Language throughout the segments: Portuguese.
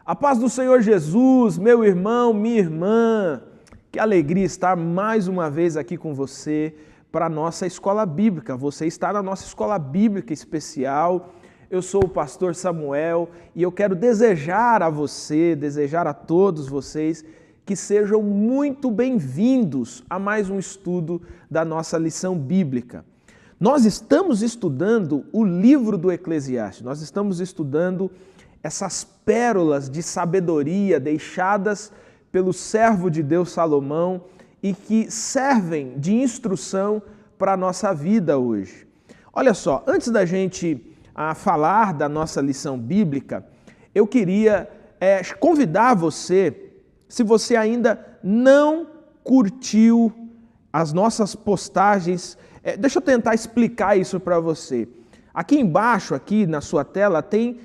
A paz do Senhor Jesus, meu irmão, minha irmã. Que alegria estar mais uma vez aqui com você para a nossa escola bíblica. Você está na nossa escola bíblica especial. Eu sou o pastor Samuel e eu quero desejar a você, desejar a todos vocês que sejam muito bem-vindos a mais um estudo da nossa lição bíblica. Nós estamos estudando o livro do Eclesiastes, nós estamos estudando essas pérolas de sabedoria deixadas pelo servo de Deus Salomão e que servem de instrução para a nossa vida hoje. Olha só, antes da gente falar da nossa lição bíblica, eu queria convidar você, se você ainda não curtiu as nossas postagens, deixa eu tentar explicar isso para você. Aqui embaixo, aqui na sua tela, tem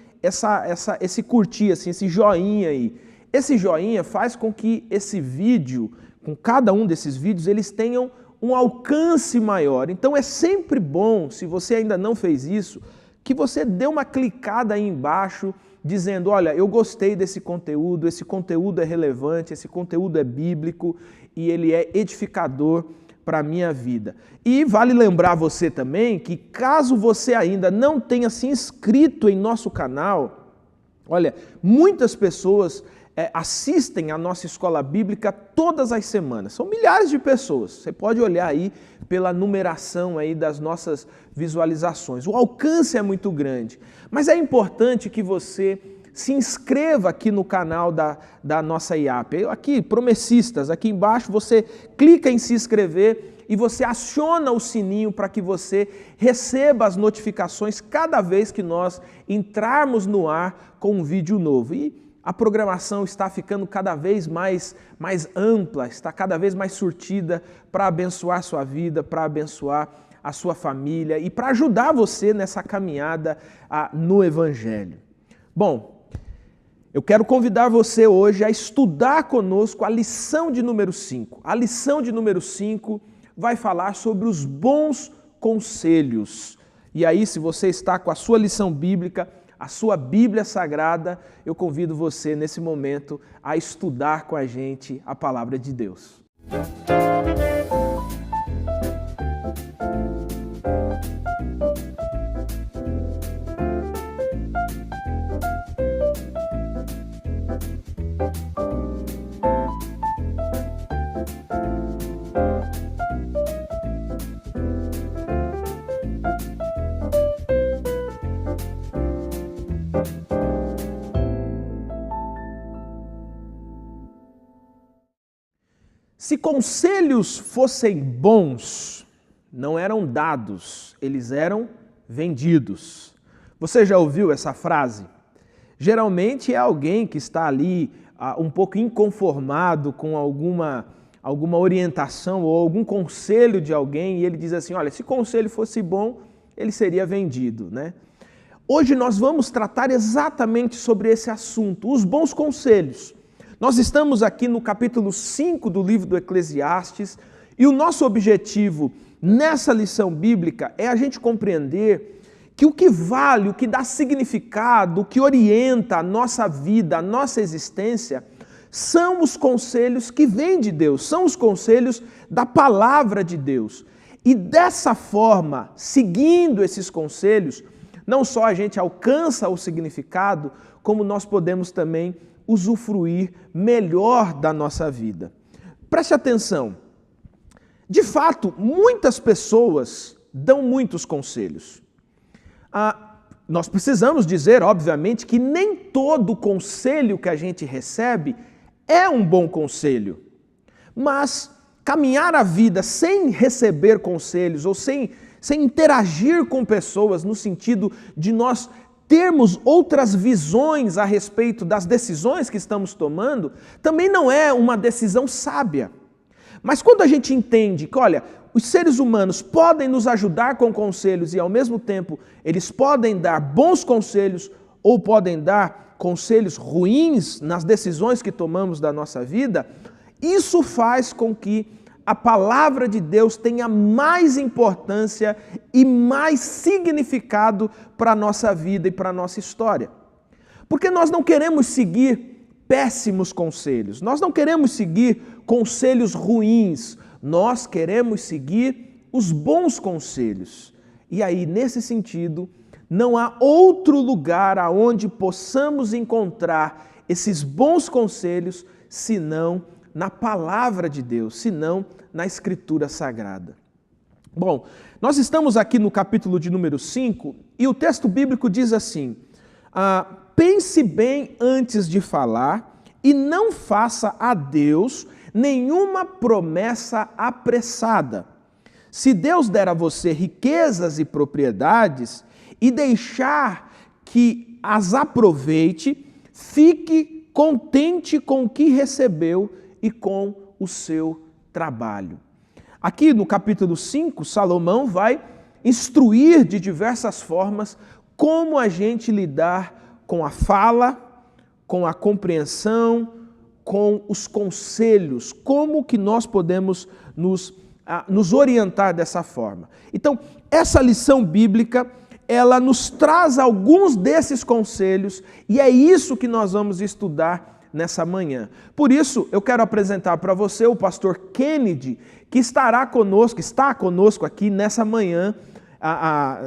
esse curtir, assim, esse joinha aí. Esse joinha faz com que esse vídeo, com cada um desses vídeos, eles tenham um alcance maior. Então é sempre bom, se você ainda não fez isso, que você dê uma clicada aí embaixo, dizendo, olha, eu gostei desse conteúdo, esse conteúdo é relevante, esse conteúdo é bíblico e ele é edificador para a minha vida. E vale lembrar você também que caso você ainda não tenha se inscrito em nosso canal, olha, muitas pessoas assistem a nossa escola bíblica todas as semanas. São milhares de pessoas. Você pode olhar aí pela numeração aí das nossas visualizações. O alcance é muito grande. Mas é importante que você se inscreva aqui no canal da nossa IAP. Aqui, Promessistas, aqui embaixo você clica em se inscrever e você aciona o sininho para que você receba as notificações cada vez que nós entrarmos no ar com um vídeo novo. E a programação está ficando cada vez mais ampla, está cada vez mais surtida para abençoar a sua vida, para abençoar a sua família e para ajudar você nessa caminhada no Evangelho. Bom, eu quero convidar você hoje a estudar conosco a lição de número 5. A lição de número 5 vai falar sobre os bons conselhos. E aí, se você está com a sua lição bíblica, a sua Bíblia Sagrada, eu convido você nesse momento a estudar com a gente a Palavra de Deus. Se conselhos fossem bons, não eram dados, eles eram vendidos. Você já ouviu essa frase? Geralmente é alguém que está ali um pouco inconformado com alguma orientação ou algum conselho de alguém e ele diz assim, olha, se conselho fosse bom, ele seria vendido, né? Hoje nós vamos tratar exatamente sobre esse assunto, os bons conselhos. Nós estamos aqui no capítulo 5 do livro do Eclesiastes e o nosso objetivo nessa lição bíblica é a gente compreender que o que vale, o que dá significado, o que orienta a nossa vida, a nossa existência, são os conselhos que vêm de Deus, são os conselhos da palavra de Deus. E dessa forma, seguindo esses conselhos, não só a gente alcança o significado, como nós podemos também usufruir melhor da nossa vida. Preste atenção. De fato, muitas pessoas dão muitos conselhos. Nós precisamos dizer, obviamente, que nem todo conselho que a gente recebe é um bom conselho. Mas caminhar a vida sem receber conselhos ou sem interagir com pessoas no sentido de nós termos outras visões a respeito das decisões que estamos tomando, também não é uma decisão sábia. Mas quando a gente entende que, olha, os seres humanos podem nos ajudar com conselhos e, ao mesmo tempo, eles podem dar bons conselhos ou podem dar conselhos ruins nas decisões que tomamos da nossa vida, isso faz com que a palavra de Deus tenha mais importância e mais significado para a nossa vida e para a nossa história. Porque nós não queremos seguir péssimos conselhos, nós não queremos seguir conselhos ruins, nós queremos seguir os bons conselhos. E aí, nesse sentido, não há outro lugar aonde possamos encontrar esses bons conselhos senão na palavra de Deus, senão na Escritura Sagrada. Bom, nós estamos aqui no capítulo de número 5 e o texto bíblico diz assim: pense bem antes de falar e não faça a Deus nenhuma promessa apressada. Se Deus der a você riquezas e propriedades e deixar que as aproveite, fique contente com o que recebeu e com o seu trabalho. Aqui no capítulo 5, Salomão vai instruir de diversas formas como a gente lidar com a fala, com a compreensão, com os conselhos, como que nós podemos nos orientar dessa forma. Então, essa lição bíblica, ela nos traz alguns desses conselhos e é isso que nós vamos estudar nessa manhã. Por isso, eu quero apresentar para você o pastor Kennedy, que está conosco aqui nessa manhã,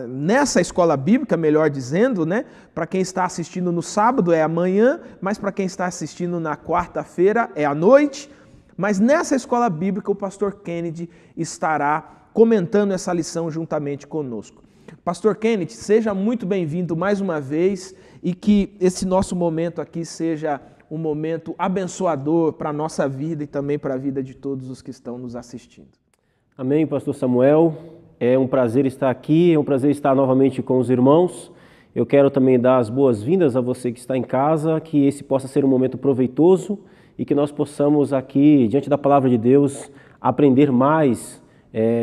nessa escola bíblica, melhor dizendo, né? Para quem está assistindo no sábado é amanhã, mas para quem está assistindo na quarta-feira é à noite. Mas nessa escola bíblica o pastor Kennedy estará comentando essa lição juntamente conosco. Pastor Kennedy, seja muito bem-vindo mais uma vez e que esse nosso momento aqui seja um momento abençoador para a nossa vida e também para a vida de todos os que estão nos assistindo. Amém, pastor Samuel. É um prazer estar aqui, é um prazer estar novamente com os irmãos. Eu quero também dar as boas-vindas a você que está em casa, que esse possa ser um momento proveitoso e que nós possamos aqui, diante da palavra de Deus, aprender mais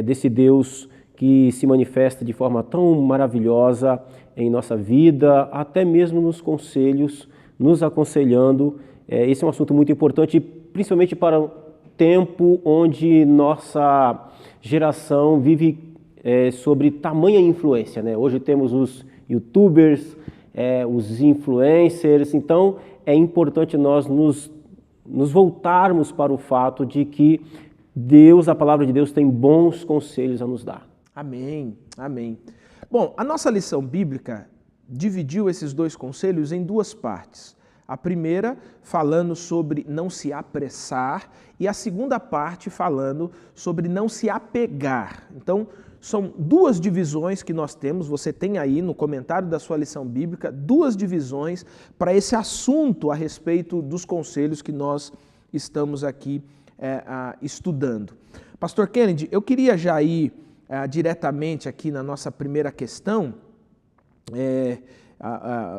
desse Deus que se manifesta de forma tão maravilhosa em nossa vida, até mesmo nos conselhos, nos aconselhando. Esse é um assunto muito importante, principalmente para o tempo onde nossa geração vive sobre tamanha influência, né? Hoje temos os youtubers, os influencers, então é importante nós nos voltarmos para o fato de que Deus, a palavra de Deus, tem bons conselhos a nos dar. Amém, amém. Bom, a nossa lição bíblica dividiu esses dois conselhos em duas partes. A primeira falando sobre não se apressar e a segunda parte falando sobre não se apegar. Então, são duas divisões que nós temos, você tem aí no comentário da sua lição bíblica, duas divisões para esse assunto a respeito dos conselhos que nós estamos aqui estudando. Pastor Kennedy, eu queria já ir diretamente aqui na nossa primeira questão.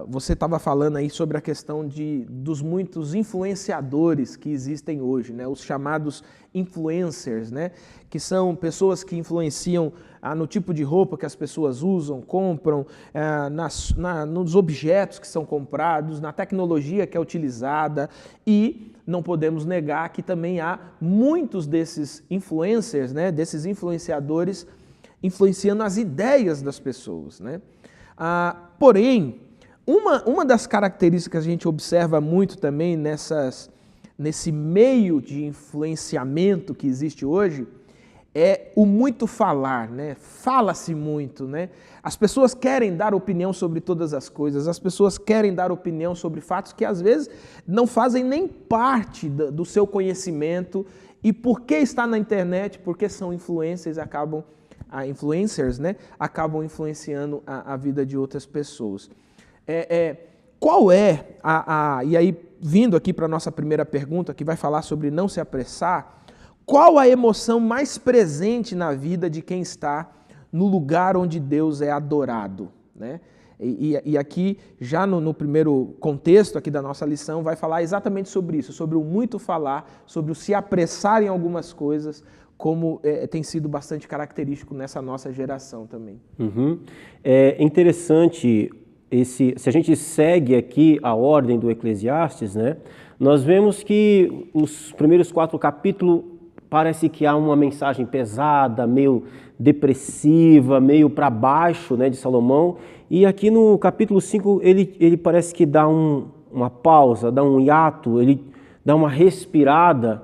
Você estava falando aí sobre a questão dos muitos influenciadores que existem hoje, né? Os chamados influencers, né? Que são pessoas que influenciam no tipo de roupa que as pessoas usam, compram, nos objetos que são comprados, na tecnologia que é utilizada, e não podemos negar que também há muitos desses influencers, né? Desses influenciadores influenciando as ideias das pessoas, né? Porém, uma das características que a gente observa muito também nesse meio de influenciamento que existe hoje é o muito falar, né? Fala-se muito, né? As pessoas querem dar opinião sobre todas as coisas, as pessoas querem dar opinião sobre fatos que às vezes não fazem nem parte do seu conhecimento e porque está na internet, porque são influencers, influencers, né, acabam influenciando a vida de outras pessoas. Qual é e aí, vindo aqui para a nossa primeira pergunta, que vai falar sobre não se apressar, qual a emoção mais presente na vida de quem está no lugar onde Deus é adorado, né? E aqui, já no primeiro contexto aqui da nossa lição, vai falar exatamente sobre isso, sobre o muito falar, sobre o se apressar em algumas coisas, como tem sido bastante característico nessa nossa geração também. Uhum. É interessante, se a gente segue aqui a ordem do Eclesiastes, né, nós vemos que os primeiros 4 capítulos parece que há uma mensagem pesada, meio depressiva, meio para baixo, né, de Salomão, E aqui no capítulo 5 ele parece que dá uma pausa, dá um hiato, ele dá uma respirada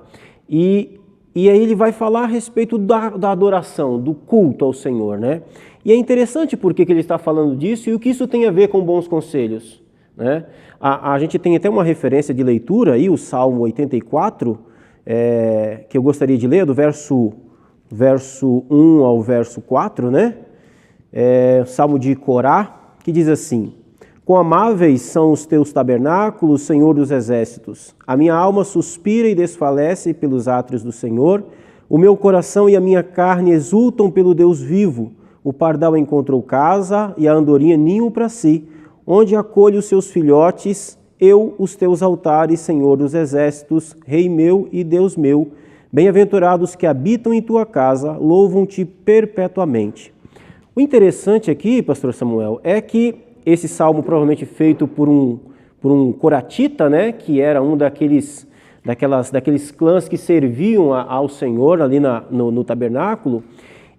e aí ele vai falar a respeito da adoração, do culto ao Senhor, né? E é interessante porque que ele está falando disso e o que isso tem a ver com bons conselhos, né? A gente tem até uma referência de leitura aí, o Salmo 84, que eu gostaria de ler, do verso 1 ao verso 4, né? Salmo de Corá, que diz assim: Quão amáveis são os teus tabernáculos, Senhor dos exércitos. A minha alma suspira e desfalece pelos átrios do Senhor. O meu coração e a minha carne exultam pelo Deus vivo. O pardal encontrou casa e a andorinha ninho para si, onde acolhe os seus filhotes, eu, os teus altares, Senhor dos exércitos, Rei meu e Deus meu. Bem-aventurados que habitam em tua casa, louvam-te perpetuamente. O interessante aqui, pastor Samuel, é que esse salmo provavelmente feito por um coratita, né, que era um daqueles clãs que serviam ao Senhor ali no tabernáculo.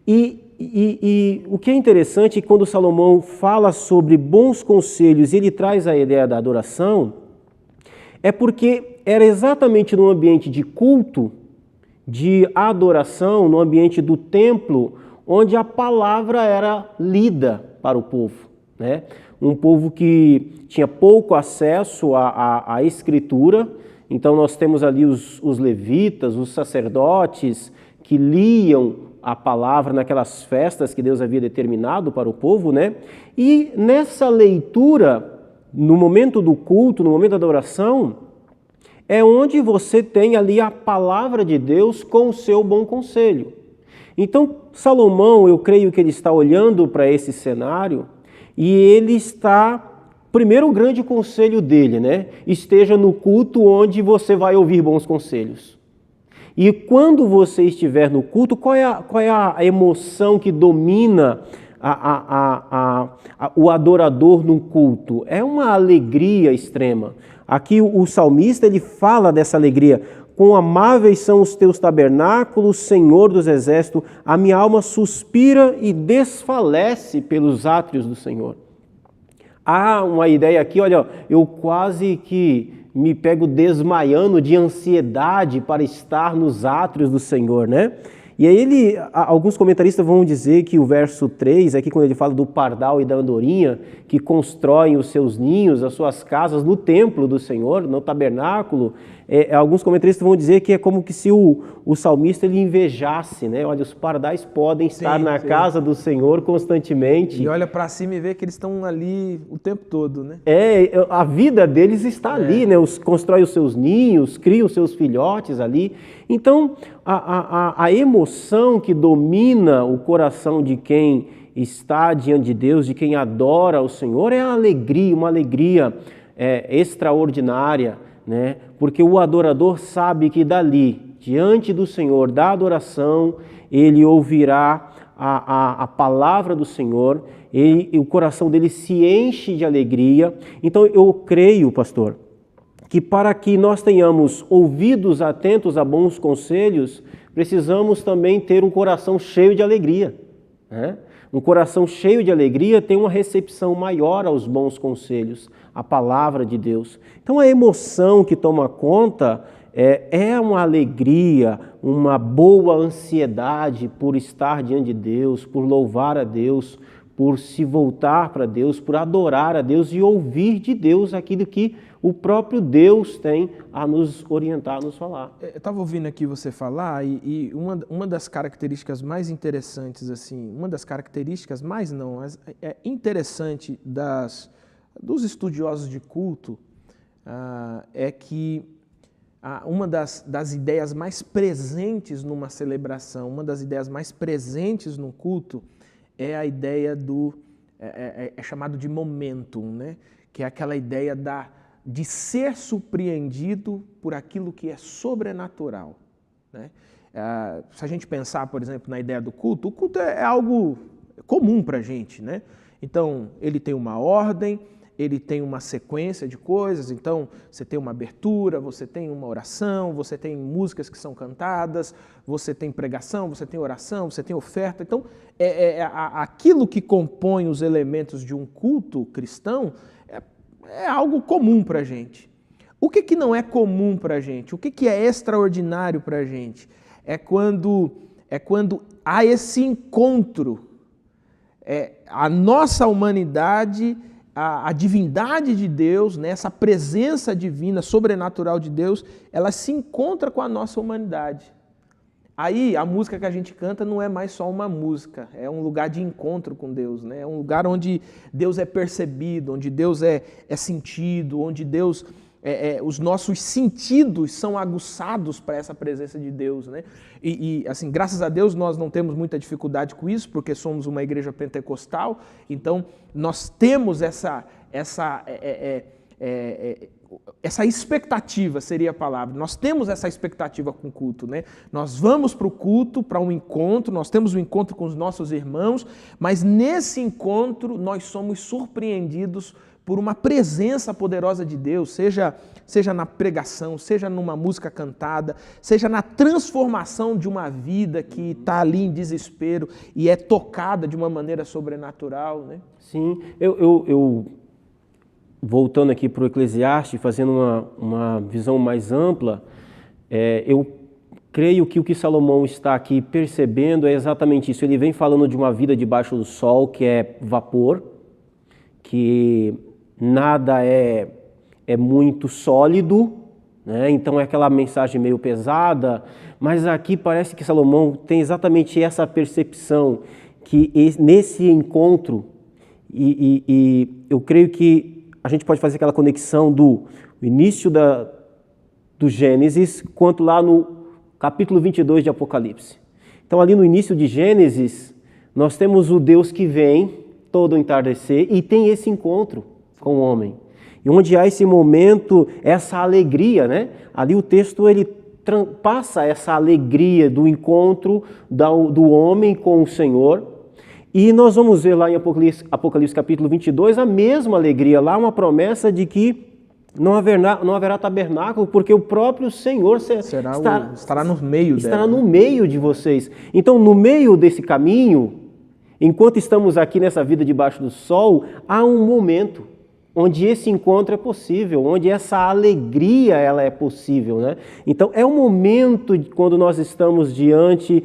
E o que é interessante é que quando Salomão fala sobre bons conselhos e ele traz a ideia da adoração, é porque era exatamente no ambiente de culto, de adoração, no ambiente do templo, onde a palavra era lida para o povo, né? Um povo que tinha pouco acesso à escritura, então nós temos ali os levitas, os sacerdotes que liam a palavra naquelas festas que Deus havia determinado para o povo, né? E nessa leitura, no momento do culto, no momento da adoração, é onde você tem ali a palavra de Deus com o seu bom conselho. Então, Salomão, eu creio que ele está olhando para esse cenário e ele está, primeiro o grande conselho dele, né? Esteja no culto onde você vai ouvir bons conselhos. E quando você estiver no culto, qual é a emoção que domina o adorador no culto? É uma alegria extrema. Aqui o salmista ele fala dessa alegria. Quão amáveis são os teus tabernáculos, Senhor dos exércitos, a minha alma suspira e desfalece pelos átrios do Senhor. Há uma ideia aqui, olha, eu quase que me pego desmaiando de ansiedade para estar nos átrios do Senhor, né? E aí alguns comentaristas vão dizer que o verso 3, aqui quando ele fala do pardal e da andorinha, que constroem os seus ninhos, as suas casas no templo do Senhor, no tabernáculo, alguns comentaristas vão dizer que é como que se o salmista ele invejasse, né? Olha, os pardais podem estar na casa do Senhor constantemente. E olha para cima e vê que eles estão ali o tempo todo, né? A vida deles está ali, né? Constrói os seus ninhos, cria os seus filhotes ali. Então, a emoção que domina o coração de quem está diante de Deus, de quem adora o Senhor, é a alegria, uma alegria extraordinária, né? Porque o adorador sabe que dali, diante do Senhor, da adoração, ele ouvirá a palavra do Senhor, e o coração dele se enche de alegria. Então eu creio, pastor, que para que nós tenhamos ouvidos atentos a bons conselhos, precisamos também ter um coração cheio de alegria, né? Um coração cheio de alegria tem uma recepção maior aos bons conselhos, à palavra de Deus. Então a emoção que toma conta é uma alegria, uma boa ansiedade por estar diante de Deus, por louvar a Deus, por se voltar para Deus, por adorar a Deus e ouvir de Deus aquilo que o próprio Deus tem a nos orientar, a nos falar. Eu estava ouvindo aqui você falar e uma das características mais interessantes, assim, uma das características mais não, mas é interessante dos estudiosos de culto é que uma das ideias mais presentes numa celebração, uma das ideias mais presentes no culto é a ideia é chamado de momentum, né? Que é aquela ideia de ser surpreendido por aquilo que é sobrenatural, né? Se a gente pensar, por exemplo, na ideia do culto, o culto é algo comum para a gente, né? Então, ele tem uma ordem, ele tem uma sequência de coisas, então você tem uma abertura, você tem uma oração, você tem músicas que são cantadas, você tem pregação, você tem oração, você tem oferta. Então, aquilo que compõe os elementos de um culto cristão é algo comum para a gente. O que não é comum para a gente? O que é extraordinário para a gente? É quando há esse encontro, a nossa humanidade, a divindade de Deus, né, essa presença divina, sobrenatural de Deus, ela se encontra com a nossa humanidade. Aí a música que a gente canta não é mais só uma música, é um lugar de encontro com Deus, né? É um lugar onde Deus é percebido, onde Deus é sentido, onde Deus... os nossos sentidos são aguçados para essa presença de Deus, né? E assim, graças a Deus nós não temos muita dificuldade com isso, porque somos uma igreja pentecostal, então nós temos essa expectativa, seria a palavra. Nós temos essa expectativa com o culto, né? Nós vamos para o culto, para um encontro, nós temos um encontro com os nossos irmãos, mas nesse encontro nós somos surpreendidos por uma presença poderosa de Deus, seja na pregação, seja numa música cantada, seja na transformação de uma vida que está ali em desespero e é tocada de uma maneira sobrenatural, né? Sim, eu voltando aqui para o Eclesiastes, fazendo uma visão mais ampla, eu creio que o que Salomão está aqui percebendo é exatamente isso. Ele vem falando de uma vida debaixo do sol, que é vapor, que nada é muito sólido, né? Então é aquela mensagem meio pesada, mas aqui parece que Salomão tem exatamente essa percepção, que nesse encontro, e eu creio que a gente pode fazer aquela conexão do início do Gênesis, quanto lá no capítulo 22 de Apocalipse. Então ali no início de Gênesis, nós temos o Deus que vem todo entardecer e tem esse encontro com o homem. E onde há esse momento, essa alegria, né? Ali o texto ele passa essa alegria do encontro do homem com o Senhor. E nós vamos ver lá em Apocalipse capítulo 22 a mesma alegria, lá uma promessa de que não haverá tabernáculo, porque o próprio Senhor estará no meio estará no meio de vocês. Então, no meio desse caminho, enquanto estamos aqui nessa vida debaixo do sol, há um momento onde esse encontro é possível, onde essa alegria ela é possível, né? Então é um momento quando nós estamos diante,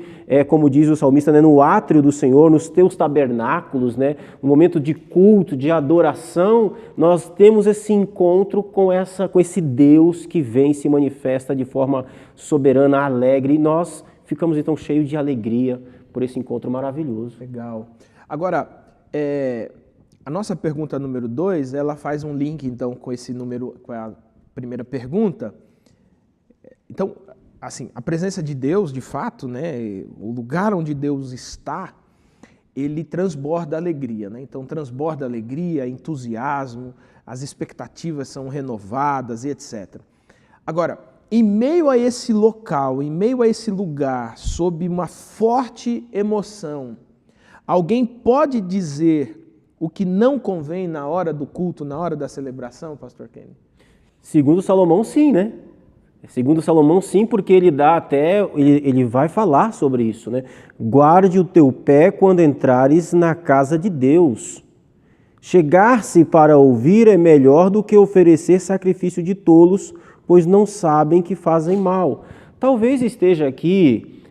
como diz o salmista, né, no átrio do Senhor, nos teus tabernáculos, né? Um momento de culto, de adoração, nós temos esse encontro com esse Deus que vem e se manifesta de forma soberana, alegre, e nós ficamos então cheios de alegria por esse encontro maravilhoso. Legal. Agora, a nossa pergunta número 2, ela faz um link, então, com a primeira pergunta. Então, assim, a presença de Deus, de fato, né, o lugar onde Deus está, ele transborda alegria, né? Então, transborda alegria, entusiasmo, as expectativas são renovadas e etc. Agora, em meio a esse local, em meio a esse lugar, sob uma forte emoção, alguém pode dizer o que não convém na hora do culto, na hora da celebração, pastor Kenny? Segundo Salomão, sim, né? Segundo Salomão, sim, porque ele vai falar sobre isso, né? Guarde o teu pé quando entrares na casa de Deus. Chegar-se para ouvir é melhor do que oferecer sacrifício de tolos, pois não sabem que fazem mal. Talvez esteja aqui,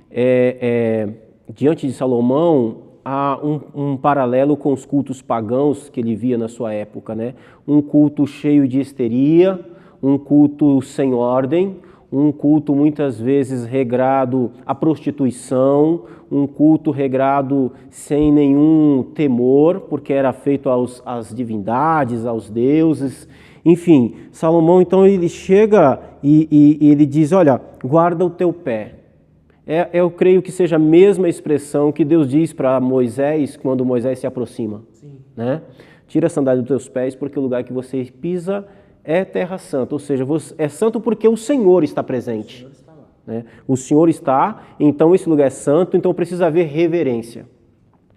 diante de Salomão, há um paralelo com os cultos pagãos que ele via na sua época, né? Um culto cheio de histeria, um culto sem ordem, um culto muitas vezes regrado à prostituição, um culto regrado sem nenhum temor, porque era feito às divindades, aos deuses. Enfim, Salomão então ele chega e ele diz, olha, guarda o teu pé. Eu creio que seja a mesma expressão que Deus diz para Moisés quando Moisés se aproxima. Sim. Né? Tira a sandália dos teus pés, porque o lugar que você pisa é terra santa. Ou seja, é santo porque o Senhor está presente. O Senhor está lá. Né? O Senhor está, então esse lugar é santo, então precisa haver reverência.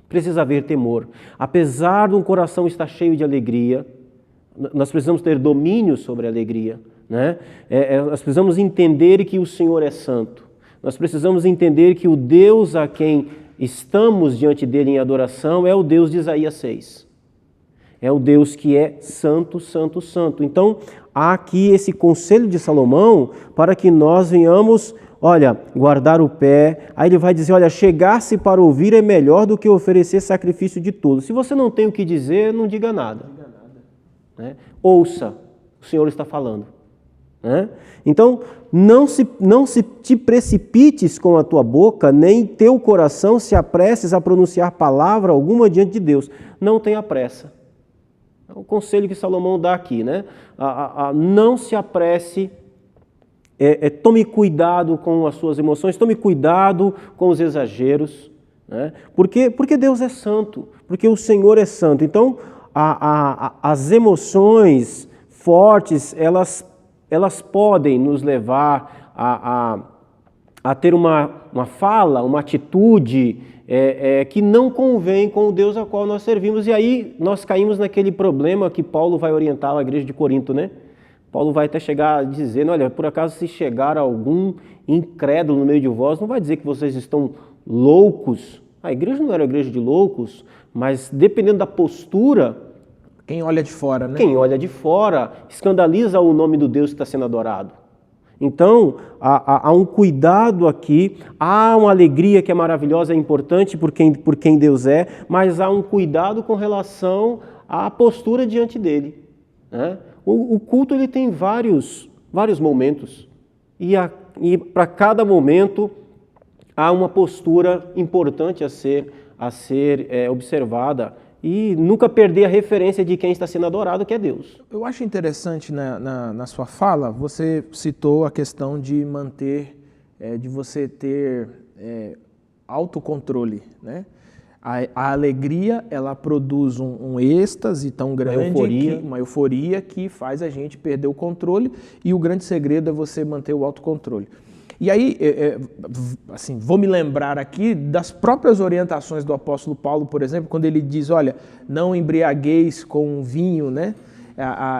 Precisa haver temor. Apesar de um coração estar cheio de alegria, Nós precisamos ter domínio sobre a alegria, né? Nós precisamos entender que o Senhor é santo. Nós precisamos entender que o Deus a quem estamos diante dele em adoração é o Deus de Isaías 6. É o Deus que é santo, santo, santo. Então, há aqui esse conselho de Salomão para que nós venhamos, olha, guardar o pé. Aí ele vai dizer, olha, chegar-se para ouvir é melhor do que oferecer sacrifício de tolo. Se você não tem o que dizer, não diga nada. Né? Ouça, o Senhor está falando. Né? Então, não se te precipites com a tua boca, nem teu coração se apresses a pronunciar palavra alguma diante de Deus. Não tenha pressa. É o conselho que Salomão dá aqui, né? Não se apresse, tome cuidado com as suas emoções, tome cuidado com os exageros, né? Porque Deus é santo, porque o Senhor é santo. Então, as emoções fortes, elas podem nos levar a ter uma fala, uma atitude que não convém com o Deus ao qual nós servimos. E aí nós caímos naquele problema que Paulo vai orientar a igreja de Corinto, né? Paulo vai até chegar dizendo, olha, por acaso se chegar algum incrédulo no meio de vós, não vai dizer que vocês estão loucos. A igreja não era igreja de loucos, mas dependendo da postura... Quem olha de fora, né? Quem olha de fora escandaliza o nome do Deus que está sendo adorado. Então, há um cuidado aqui, há uma alegria que é maravilhosa, é importante por quem Deus é, mas há um cuidado com relação à postura diante dele. Né? O culto ele tem vários momentos e para cada momento há uma postura importante a ser observada. E nunca perder a referência de quem está sendo adorado, que é Deus. Eu acho interessante na sua fala, você citou a questão de manter, de você ter autocontrole, né? A alegria, ela produz um êxtase tão grande, uma euforia que faz a gente perder o controle, e o grande segredo é você manter o autocontrole. E aí, assim, vou me lembrar aqui das próprias orientações do apóstolo Paulo, por exemplo, quando ele diz, olha, não embriagueis com vinho, né?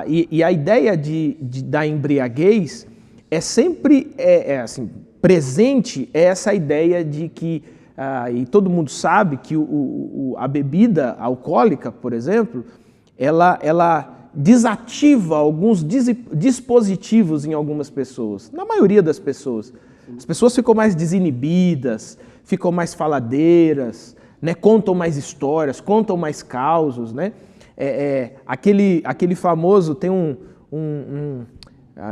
E a ideia da embriaguez é sempre assim, presente, essa ideia de que, e todo mundo sabe que a bebida alcoólica, por exemplo, ela desativa alguns dispositivos em algumas pessoas, na maioria das pessoas. As pessoas ficam mais desinibidas, ficam mais faladeiras, né? Contam mais histórias, contam mais causos, né? Aquele famoso, tem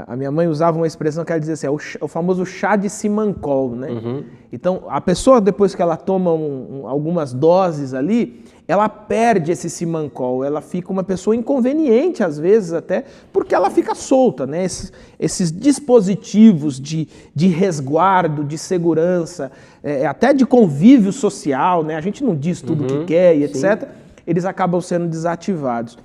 a minha mãe usava uma expressão que ela dizia assim, o famoso chá de simancol, né? Uhum. Então, a pessoa, depois que ela toma algumas doses ali, ela perde esse simancol, ela fica uma pessoa inconveniente, às vezes até, porque ela fica solta, né? Esses dispositivos de resguardo, de segurança, até de convívio social, né? A gente não diz tudo o que quer e etc., sim. Eles acabam sendo desativados.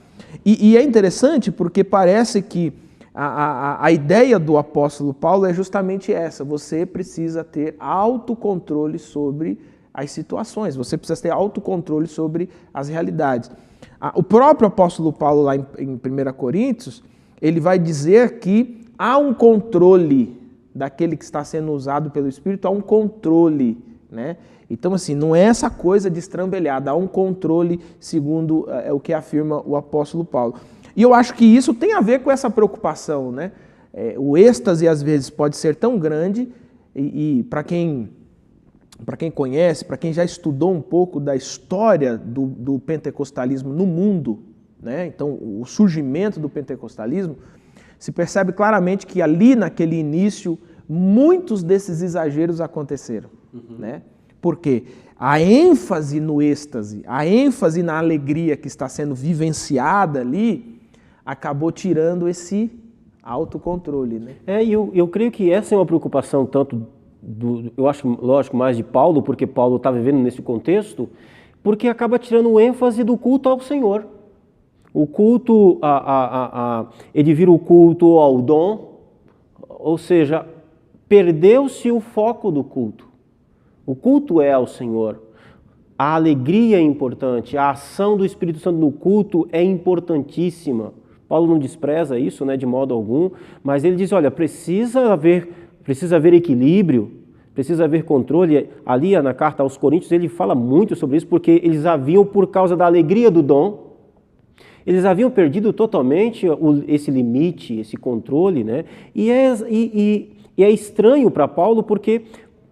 E é interessante porque parece que a ideia do apóstolo Paulo é justamente essa, você precisa ter autocontrole sobre as situações, você precisa ter autocontrole sobre as realidades. O próprio apóstolo Paulo, lá em 1 Coríntios, ele vai dizer que há um controle daquele que está sendo usado pelo Espírito, há um controle, né? Então, assim, não é essa coisa destrambelhada, há um controle, segundo o que afirma o apóstolo Paulo. E eu acho que isso tem a ver com essa preocupação, né? O êxtase, às vezes, pode ser tão grande, e para quem conhece, para quem já estudou um pouco da história do pentecostalismo no mundo, né? Então, o surgimento do pentecostalismo, se percebe claramente que ali, naquele início, muitos desses exageros aconteceram, né? Porque a ênfase no êxtase, a ênfase na alegria que está sendo vivenciada ali, acabou tirando esse autocontrole, né? Eu creio que essa é uma preocupação tanto eu acho, lógico, mais de Paulo, porque Paulo está vivendo nesse contexto, porque acaba tirando o ênfase do culto ao Senhor. O culto, ele vira o culto ao dom, ou seja, perdeu-se o foco do culto. O culto é ao Senhor. A alegria é importante, a ação do Espírito Santo no culto é importantíssima Paulo não despreza isso, né, de modo algum, mas ele diz, olha, precisa haver equilíbrio, precisa haver controle. Ali na carta aos Coríntios ele fala muito sobre isso, porque eles haviam, por causa da alegria do dom, eles haviam perdido totalmente esse limite, esse controle, né? E é estranho para Paulo, porque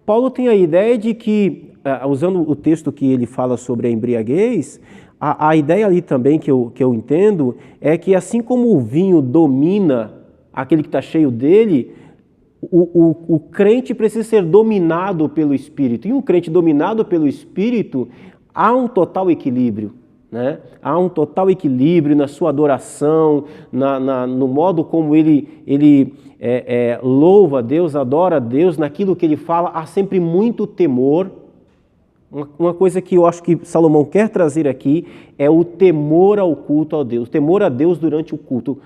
Paulo tem a ideia de que, usando o texto que ele fala sobre a embriaguez, a ideia ali também que eu entendo é que assim como o vinho domina aquele que está cheio dele, o crente precisa ser dominado pelo Espírito. E um crente dominado pelo Espírito, há um total equilíbrio. Né? Há um total equilíbrio na sua adoração, no modo como ele louva a Deus, adora a Deus, naquilo que ele fala, há sempre muito temor. Uma coisa que eu acho que Salomão quer trazer aqui é o temor ao culto a Deus, o temor a Deus durante o culto.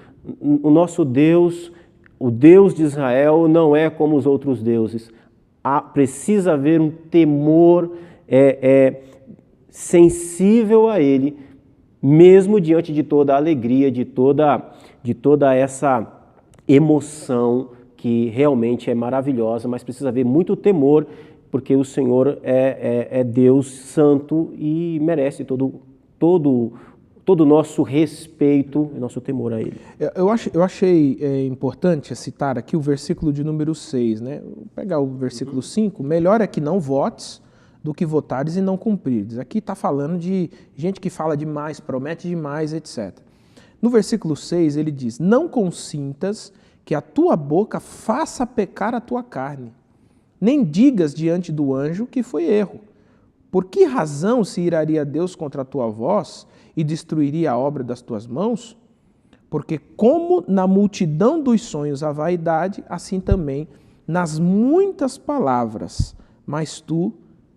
O nosso Deus, o Deus de Israel, não é como os outros deuses. Precisa haver um temor sensível a Ele, mesmo diante de toda a alegria, de toda essa emoção que realmente é maravilhosa, mas precisa haver muito temor, porque o Senhor é Deus santo e merece todo o nosso respeito e nosso temor a Ele. Eu achei importante citar aqui o versículo de número 6, né? Vou pegar o versículo 5, melhor é que não votes do que votares e não cumprires. Aqui está falando de gente que fala demais, promete demais, etc. No versículo 6 ele diz, não consintas que a tua boca faça pecar a tua carne, nem digas diante do anjo que foi erro. Por que razão se iraria Deus contra a tua voz e destruiria a obra das tuas mãos? Porque como na multidão dos sonhos há vaidade, assim também nas muitas palavras, mas tu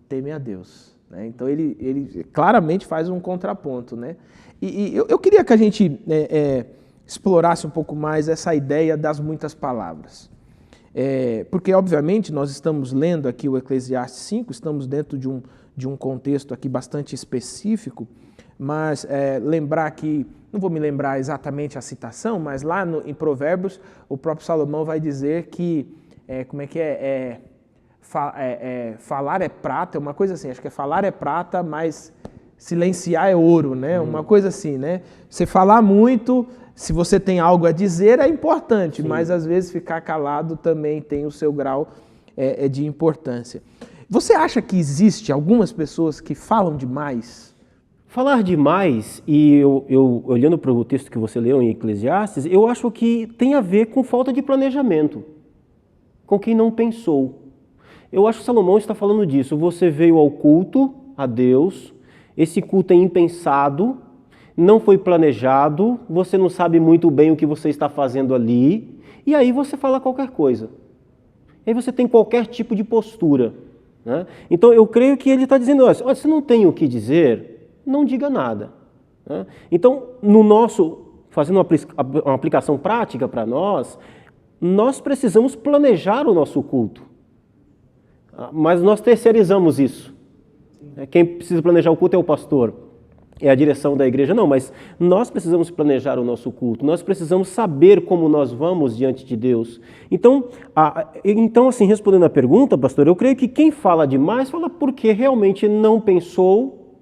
teme a Deus. Né? Então ele claramente faz um contraponto. Né? E eu queria que a gente explorasse um pouco mais essa ideia das muitas palavras. Porque, obviamente, nós estamos lendo aqui o Eclesiastes 5, estamos dentro de um contexto aqui bastante específico, mas lembrar que, não vou me lembrar exatamente a citação, mas lá em Provérbios, o próprio Salomão vai dizer que, falar é prata, uma coisa assim, acho que falar é prata, mas silenciar é ouro, né? Uma coisa assim, né? Você falar muito, se você tem algo a dizer, é importante, sim, mas às vezes ficar calado também tem o seu grau de importância. Você acha que existe algumas pessoas que falam demais? Falar demais, e eu olhando para o texto que você leu em Eclesiastes, eu acho que tem a ver com falta de planejamento, com quem não pensou. Eu acho que Salomão está falando disso. Você veio ao culto a Deus, esse culto é impensado, não foi planejado, você não sabe muito bem o que você está fazendo ali, e aí você fala qualquer coisa. Aí você tem qualquer tipo de postura. Né? Então eu creio que ele está dizendo, olha, você não tem o que dizer, não diga nada. Né? Então, fazendo uma aplicação prática para nós precisamos planejar o nosso culto. Mas nós terceirizamos isso. Quem precisa planejar o culto é o pastor, é a direção da igreja. Não, mas nós precisamos planejar o nosso culto, nós precisamos saber como nós vamos diante de Deus. Então assim, respondendo a pergunta, pastor, eu creio que quem fala demais, fala porque realmente não pensou,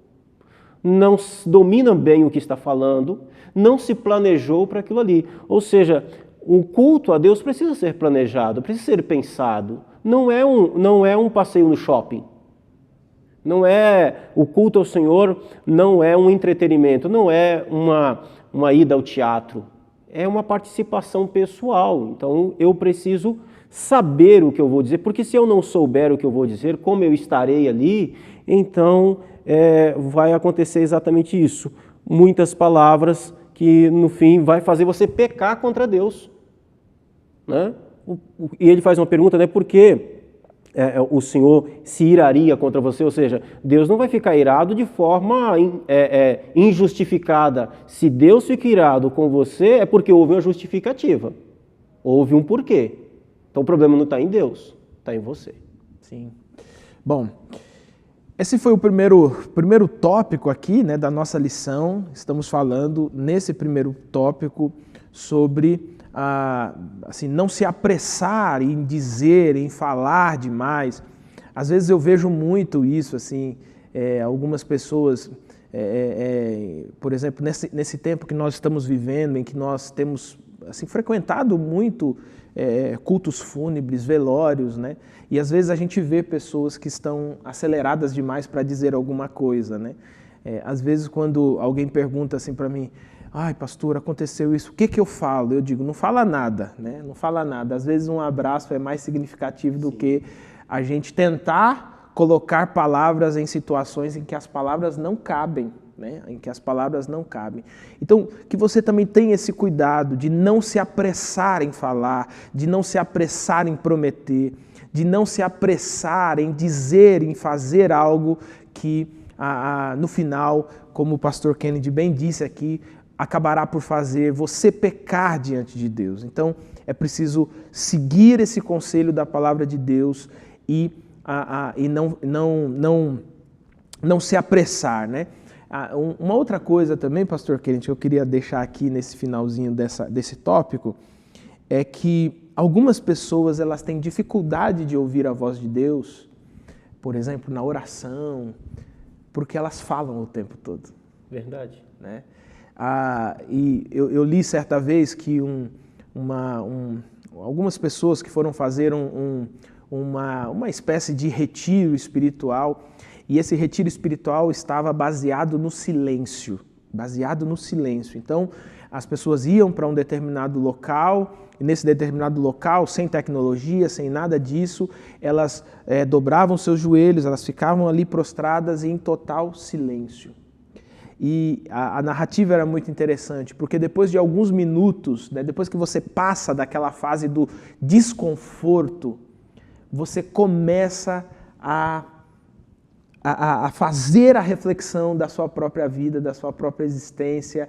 não domina bem o que está falando, não se planejou para aquilo ali. Ou seja, o culto a Deus precisa ser planejado, precisa ser pensado. Não é um passeio no shopping. O culto ao Senhor não é um entretenimento, não é uma ida ao teatro. É uma participação pessoal. Então eu preciso saber o que eu vou dizer, porque se eu não souber o que eu vou dizer, como eu estarei ali, então vai acontecer exatamente isso. Muitas palavras que no fim vai fazer você pecar contra Deus. Né? E ele faz uma pergunta, né? Por que o Senhor se iraria contra você? Ou seja, Deus não vai ficar irado de forma injustificada. Se Deus fica irado com você, é porque houve uma justificativa. Houve um porquê. Então o problema não está em Deus, está em você. Sim. Bom, esse foi o primeiro tópico aqui, né, da nossa lição. Estamos falando nesse primeiro tópico sobre assim, não se apressar em dizer, em falar demais. Às vezes eu vejo muito isso, assim, algumas pessoas, por exemplo, nesse tempo que nós estamos vivendo, em que nós temos assim, frequentado muito cultos fúnebres, velórios, né? E às vezes a gente vê pessoas que estão aceleradas demais para dizer alguma coisa, né? Às vezes quando alguém pergunta assim para mim, ai, pastor, aconteceu isso, o que eu falo? Eu digo, não fala nada, né? Não fala nada. Às vezes um abraço é mais significativo do que a gente tentar colocar palavras em situações em que as palavras não cabem, né? Em que as palavras não cabem. Então, que você também tenha esse cuidado de não se apressar em falar, de não se apressar em prometer, de não se apressar em dizer, em fazer algo que no final, como o pastor Kennedy bem disse aqui, acabará por fazer você pecar diante de Deus. Então, é preciso seguir esse conselho da palavra de Deus e não se apressar, né? Uma outra coisa também, pastor Kennedy, que eu queria deixar aqui nesse finalzinho desse tópico, é que algumas pessoas elas têm dificuldade de ouvir a voz de Deus, por exemplo, na oração, porque elas falam o tempo todo. Verdade. Né? E eu li certa vez que algumas pessoas que foram fazer uma espécie de retiro espiritual, e esse retiro espiritual estava baseado no silêncio. Então, as pessoas iam para um determinado local, e nesse determinado local, sem tecnologia, sem nada disso, elas dobravam seus joelhos, elas ficavam ali prostradas em total silêncio. E a narrativa era muito interessante, porque depois de alguns minutos, né, depois que você passa daquela fase do desconforto, você começa a fazer a reflexão da sua própria vida, da sua própria existência.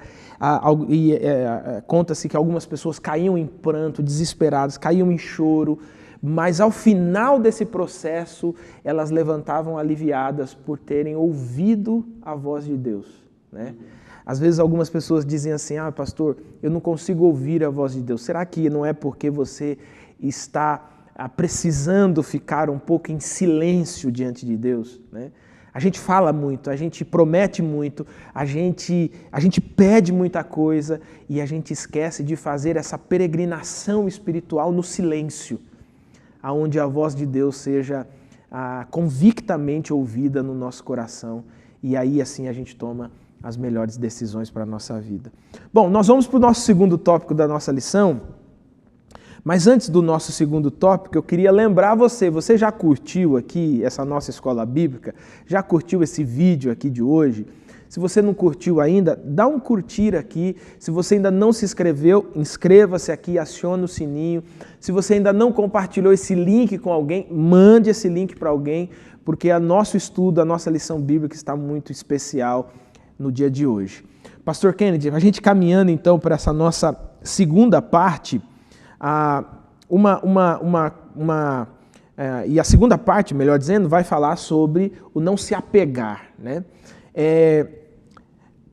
Conta-se que algumas pessoas caíam em pranto, desesperadas, caíam em choro, mas ao final desse processo, elas levantavam aliviadas por terem ouvido a voz de Deus. Né? Às vezes algumas pessoas dizem assim, pastor, eu não consigo ouvir a voz de Deus. Será que não é porque você está precisando ficar um pouco em silêncio diante de Deus? Né? A gente fala muito, a gente promete muito, a gente pede muita coisa e a gente esquece de fazer essa peregrinação espiritual no silêncio, onde a voz de Deus seja convictamente ouvida no nosso coração, e aí assim a gente toma as melhores decisões para a nossa vida. Bom, nós vamos para o nosso segundo tópico da nossa lição, mas antes do nosso segundo tópico, eu queria lembrar você já curtiu aqui essa nossa escola bíblica? Já curtiu esse vídeo aqui de hoje? Se você não curtiu ainda, dá um curtir aqui. Se você ainda não se inscreveu, inscreva-se aqui, acione o sininho. Se você ainda não compartilhou esse link com alguém, mande esse link para alguém, porque o nosso estudo, a nossa lição bíblica está muito especial no dia de hoje. Pastor Kennedy, a gente caminhando então para essa nossa segunda parte, e a segunda parte, melhor dizendo, vai falar sobre o não se apegar, né?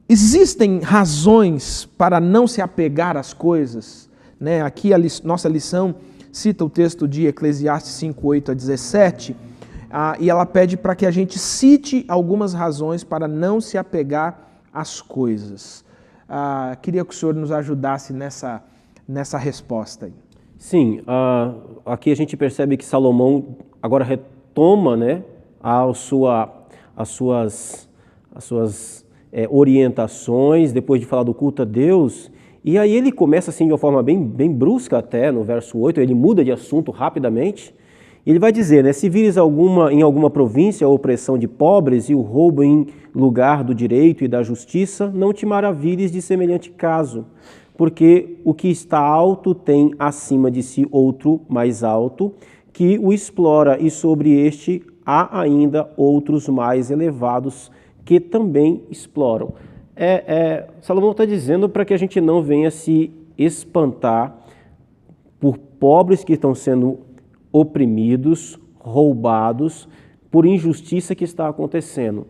Existem razões para não se apegar às coisas, né? Aqui nossa lição cita o texto de Eclesiastes 5:8-17, e ela pede para que a gente cite algumas razões para não se apegar às coisas. Queria que o senhor nos ajudasse nessa resposta aí. Sim, aqui a gente percebe que Salomão agora retoma, né, as suas orientações, depois de falar do culto a Deus, e aí ele começa assim de uma forma bem brusca até, no verso 8, ele muda de assunto rapidamente, e ele vai dizer, né, se vires em alguma província a opressão de pobres e o roubo em lugar do direito e da justiça, não te maravilhes de semelhante caso, porque o que está alto tem acima de si outro mais alto, que o explora, e sobre este há ainda outros mais elevados que também exploram. Salomão está dizendo para que a gente não venha se espantar por pobres que estão sendo oprimidos, roubados, por injustiça que está acontecendo.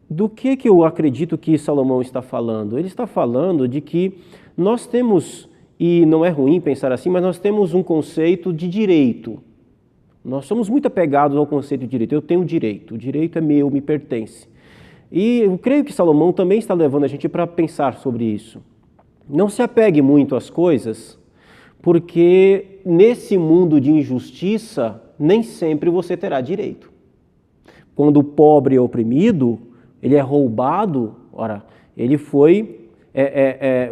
Do que eu acredito que Salomão está falando? Ele está falando de que nós temos, e não é ruim pensar assim, mas nós temos um conceito de direito. Nós somos muito apegados ao conceito de direito. Eu tenho direito, o direito é meu, me pertence. E eu creio que Salomão também está levando a gente para pensar sobre isso. Não se apegue muito às coisas, porque nesse mundo de injustiça, nem sempre você terá direito. Quando o pobre é oprimido, ele é roubado, ora, ele foi,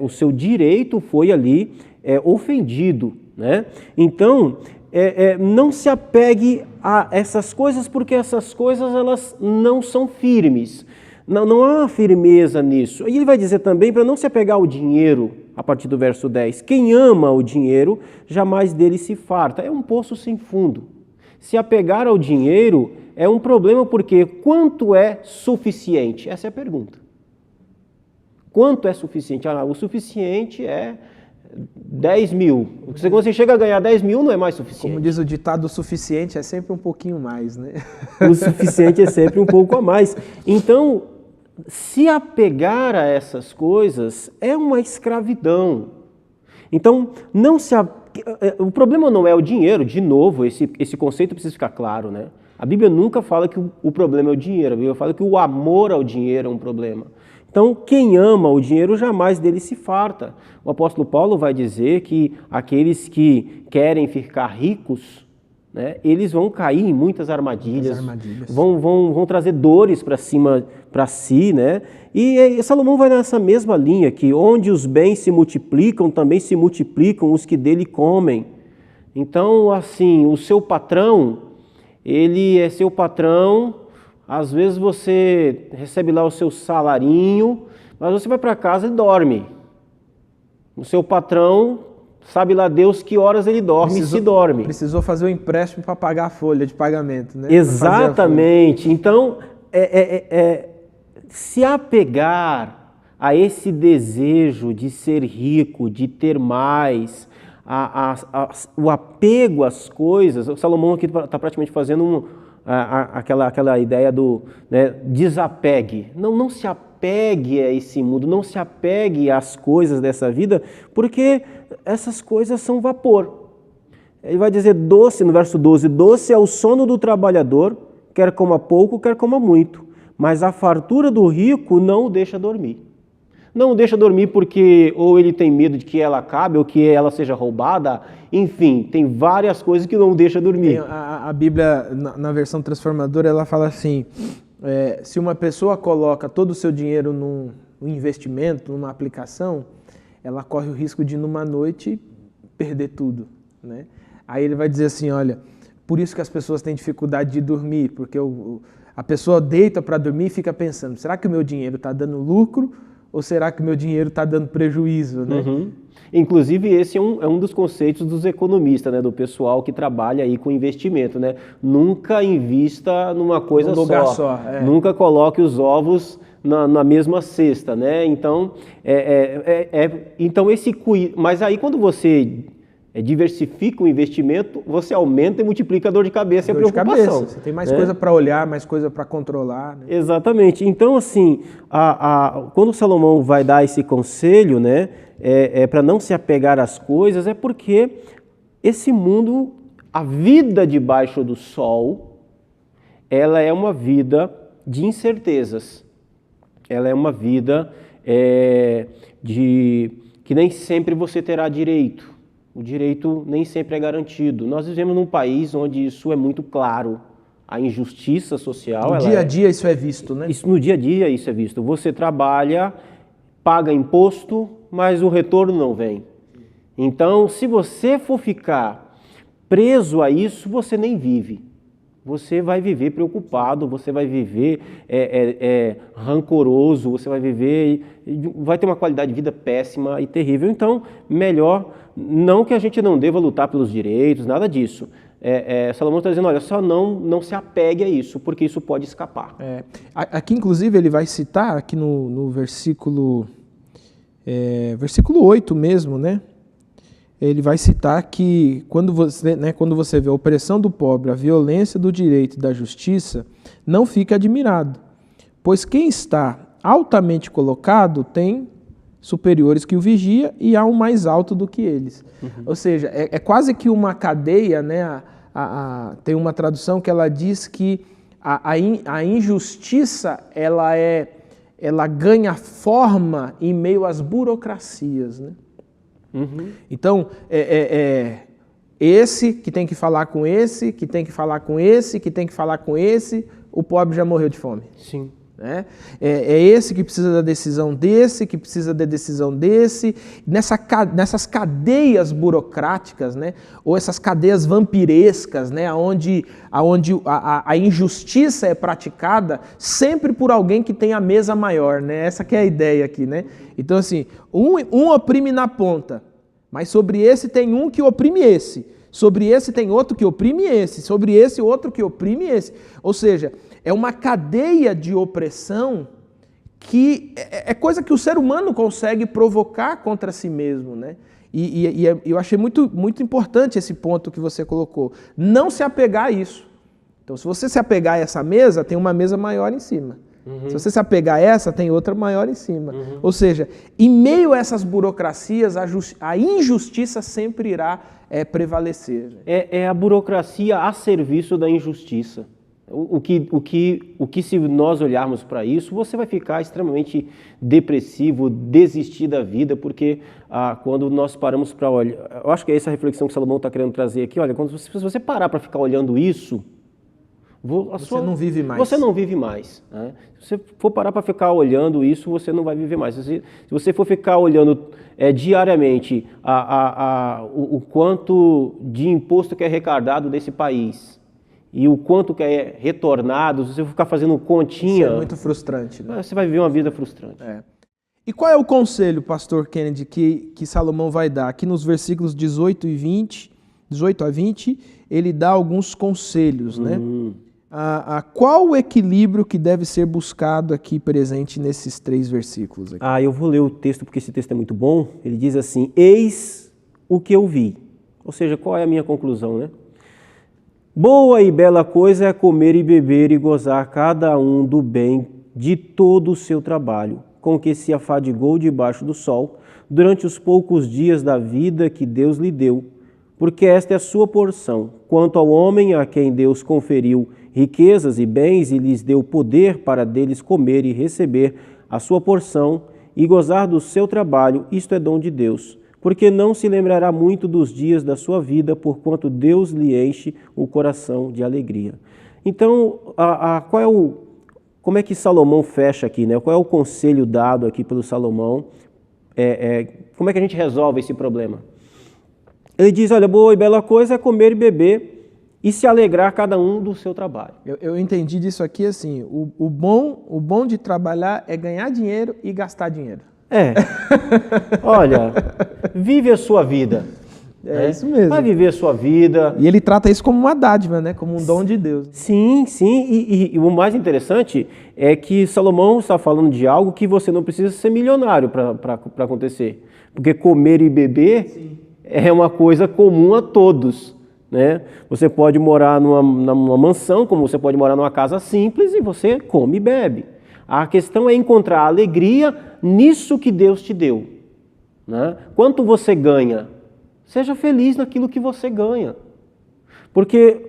o seu direito foi ali ofendido, né? Então, não se apegue a essas coisas, porque essas coisas elas não são firmes. Não há uma firmeza nisso. E ele vai dizer também para não se apegar ao dinheiro, a partir do verso 10. Quem ama o dinheiro, jamais dele se farta. É um poço sem fundo. Se apegar ao dinheiro é um problema, porque quanto é suficiente? Essa é a pergunta. Quanto é suficiente? O suficiente é 10 mil. Quando você chega a ganhar 10 mil, não é mais suficiente. Como diz o ditado, o suficiente é sempre um pouquinho mais, né? O suficiente é sempre um pouco a mais. Então, se apegar a essas coisas é uma escravidão. Então, o problema não é o dinheiro, de novo, esse conceito precisa ficar claro, né? A Bíblia nunca fala que o problema é o dinheiro, a Bíblia fala que o amor ao dinheiro é um problema. Então, quem ama o dinheiro jamais dele se farta. O apóstolo Paulo vai dizer que aqueles que querem ficar ricos, né, eles vão cair em muitas armadilhas. Vão trazer dores para si, né? E Salomão vai nessa mesma linha, que onde os bens se multiplicam, também se multiplicam os que dele comem. Então, assim, o seu patrão, ele é seu patrão. Às vezes você recebe lá o seu salarinho, mas você vai para casa e dorme. O seu patrão, sabe lá Deus que horas ele dorme e se dorme. Precisou fazer o empréstimo para pagar a folha de pagamento, né? Exatamente. Então, se apegar a esse desejo de ser rico, de ter mais, o apego às coisas, o Salomão aqui está praticamente fazendo aquela ideia do, né, desapegue. Não se apegue a esse mundo, não se apegue às coisas dessa vida, porque essas coisas são vapor. Ele vai dizer doce, no verso 12, doce é o sono do trabalhador, quer coma pouco, quer coma muito, mas a fartura do rico não o deixa dormir. Não o deixa dormir porque ou ele tem medo de que ela acabe ou que ela seja roubada. Enfim, tem várias coisas que não o deixa dormir. A Bíblia, na versão transformadora, ela fala assim, se uma pessoa coloca todo o seu dinheiro num investimento, numa aplicação, ela corre o risco de, numa noite, perder tudo, né? Aí ele vai dizer assim, olha, por isso que as pessoas têm dificuldade de dormir, porque a pessoa deita para dormir e fica pensando, será que o meu dinheiro está dando lucro ou será que o meu dinheiro está dando prejuízo, né? Uhum. Inclusive, esse é um dos conceitos dos economistas, né? Do pessoal que trabalha aí com investimento, né? Nunca invista numa coisa num lugar só. Nunca coloque os ovos na mesma cesta, né? Então, mas aí quando você diversifica o investimento, você aumenta e multiplica a dor de cabeça e a preocupação. Você tem mais coisa para olhar, mais coisa para controlar, né? Exatamente. Então, assim, quando Salomão vai dar esse conselho, né, para não se apegar às coisas, é porque esse mundo, a vida debaixo do sol, ela é uma vida de incertezas. Ela é uma vida que nem sempre você terá direito. O direito nem sempre é garantido. Nós vivemos num país onde isso é muito claro. A injustiça social... No dia a dia isso é visto, né? No dia a dia isso é visto. Você trabalha, paga imposto, mas o retorno não vem. Então, se você for ficar preso a isso, você nem vive. Você vai viver preocupado, você vai viver rancoroso, você vai ter uma qualidade de vida péssima e terrível. Então, melhor, não que a gente não deva lutar pelos direitos, nada disso. Salomão está dizendo, olha, só não se apegue a isso, porque isso pode escapar. Aqui, inclusive, ele vai citar, aqui no versículo 8 mesmo, né? Ele vai citar que quando você vê a opressão do pobre, a violência do direito e da justiça, não fique admirado, pois quem está altamente colocado tem superiores que o vigia e há um mais alto do que eles. Ou seja, é quase que uma cadeia, né? Tem uma tradução que ela diz que a injustiça ela ganha forma em meio às burocracias, né? Então, esse que tem que falar com esse, que tem que falar com esse, que tem que falar com esse, o pobre já morreu de fome. Sim. Né? É esse que precisa da decisão desse, que precisa da decisão desse, nessas cadeias burocráticas, né? Ou essas cadeias vampirescas, né? onde a injustiça é praticada sempre por alguém que tem a mesa maior, né? Essa que é a ideia aqui, né? Então assim, um oprime na ponta, mas sobre esse tem um que oprime esse, sobre esse tem outro que oprime esse, sobre esse outro que oprime esse, ou seja, é uma cadeia de opressão que é coisa que o ser humano consegue provocar contra si mesmo, né? E eu achei muito, muito importante esse ponto que você colocou. Não se apegar a isso. Então, se você se apegar a essa mesa, tem uma mesa maior em cima. Se você se apegar a essa, tem outra maior em cima. Ou seja, em meio a essas burocracias, a injustiça sempre irá prevalecer. É a burocracia a serviço da injustiça. O que se nós olharmos para isso, você vai ficar extremamente depressivo, desistir da vida, porque quando nós paramos para olhar, eu acho que é essa reflexão que Salomão está querendo trazer aqui, olha, se você parar para ficar olhando isso, você não vive mais. Você não vive mais. Né? Se você for parar para ficar olhando isso, você não vai viver mais. Se você for ficar olhando diariamente o quanto de imposto que é arrecadado desse país, e o quanto que é retornado, se você ficar fazendo continha... Isso é muito frustrante, né? Você vai viver uma vida frustrante. E qual é o conselho, pastor Kennedy, que Salomão vai dar? Aqui nos versículos 18 a 20, ele dá alguns conselhos, né? Qual o equilíbrio que deve ser buscado aqui presente nesses 3 versículos? Aqui? Eu vou ler o texto porque esse texto é muito bom. Ele diz assim, eis o que eu vi. Ou seja, qual é a minha conclusão, né? Boa e bela coisa é comer e beber e gozar cada um do bem de todo o seu trabalho, com que se afadigou debaixo do sol, durante os poucos dias da vida que Deus lhe deu, porque esta é a sua porção. Quanto ao homem a quem Deus conferiu riquezas e bens e lhes deu poder para deles comer e receber a sua porção e gozar do seu trabalho, isto é dom de Deus. Porque não se lembrará muito dos dias da sua vida, porquanto Deus lhe enche o coração de alegria. Então, como é que Salomão fecha aqui, né? Qual é o conselho dado aqui pelo Salomão? Como é que a gente resolve esse problema? Ele diz, olha, boa e bela coisa é comer e beber e se alegrar cada um do seu trabalho. Eu entendi disso aqui assim, o bom de trabalhar é ganhar dinheiro e gastar dinheiro. Olha, vive a sua vida. Isso mesmo. Vai viver a sua vida. E ele trata isso como uma dádiva, né? Como um dom de Deus. Sim. E o mais interessante é que Salomão está falando de algo que você não precisa ser milionário para acontecer. Porque comer e beber é uma coisa comum a todos. Né? Você pode morar numa mansão, como você pode morar numa casa simples e você come e bebe. A questão é encontrar alegria nisso que Deus te deu. Né? Quanto você ganha? Seja feliz naquilo que você ganha. Porque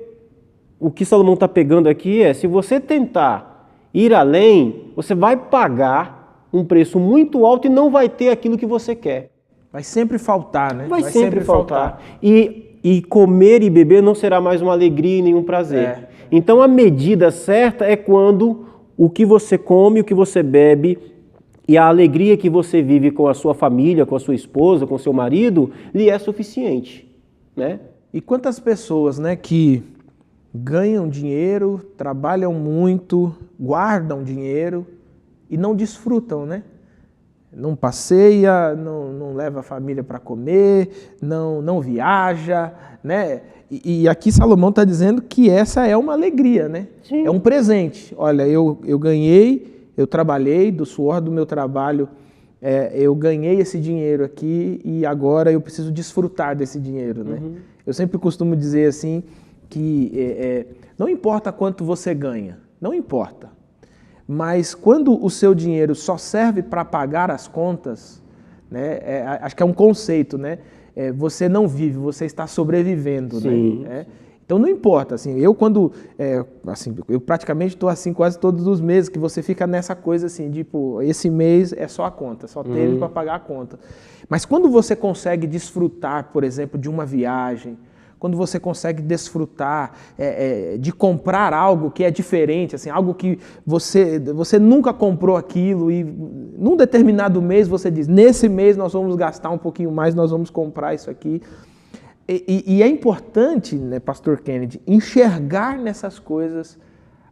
o que Salomão está pegando aqui é, se você tentar ir além, você vai pagar um preço muito alto e não vai ter aquilo que você quer. Vai sempre faltar, né? Vai sempre faltar. E comer e beber não será mais uma alegria e nenhum prazer. Então a medida certa é quando o que você come, o que você bebe e a alegria que você vive com a sua família, com a sua esposa, com o seu marido, lhe é suficiente, né? E quantas pessoas, né, que ganham dinheiro, trabalham muito, guardam dinheiro e não desfrutam, né? Não passeia, não leva a família para comer, não viaja, né? E aqui Salomão está dizendo que essa é uma alegria, né? Sim. É um presente. Olha, eu ganhei, eu trabalhei, do suor do meu trabalho, eu ganhei esse dinheiro aqui e agora eu preciso desfrutar desse dinheiro, né? Eu sempre costumo dizer assim que não importa quanto você ganha, não importa. Mas quando o seu dinheiro só serve para pagar as contas, né, acho que é um conceito, né? Você não vive, você está sobrevivendo, Sim. né? Então não importa, assim, eu praticamente estou assim quase todos os meses, que você fica nessa coisa assim, tipo, esse mês é só a conta, só teve para pagar a conta. Mas quando você consegue desfrutar, por exemplo, de uma viagem, quando você consegue desfrutar de comprar algo que é diferente, assim, algo que você nunca comprou aquilo e num determinado mês você diz, nesse mês nós vamos gastar um pouquinho mais, nós vamos comprar isso aqui. E é importante, né, Pastor Kennedy, enxergar nessas coisas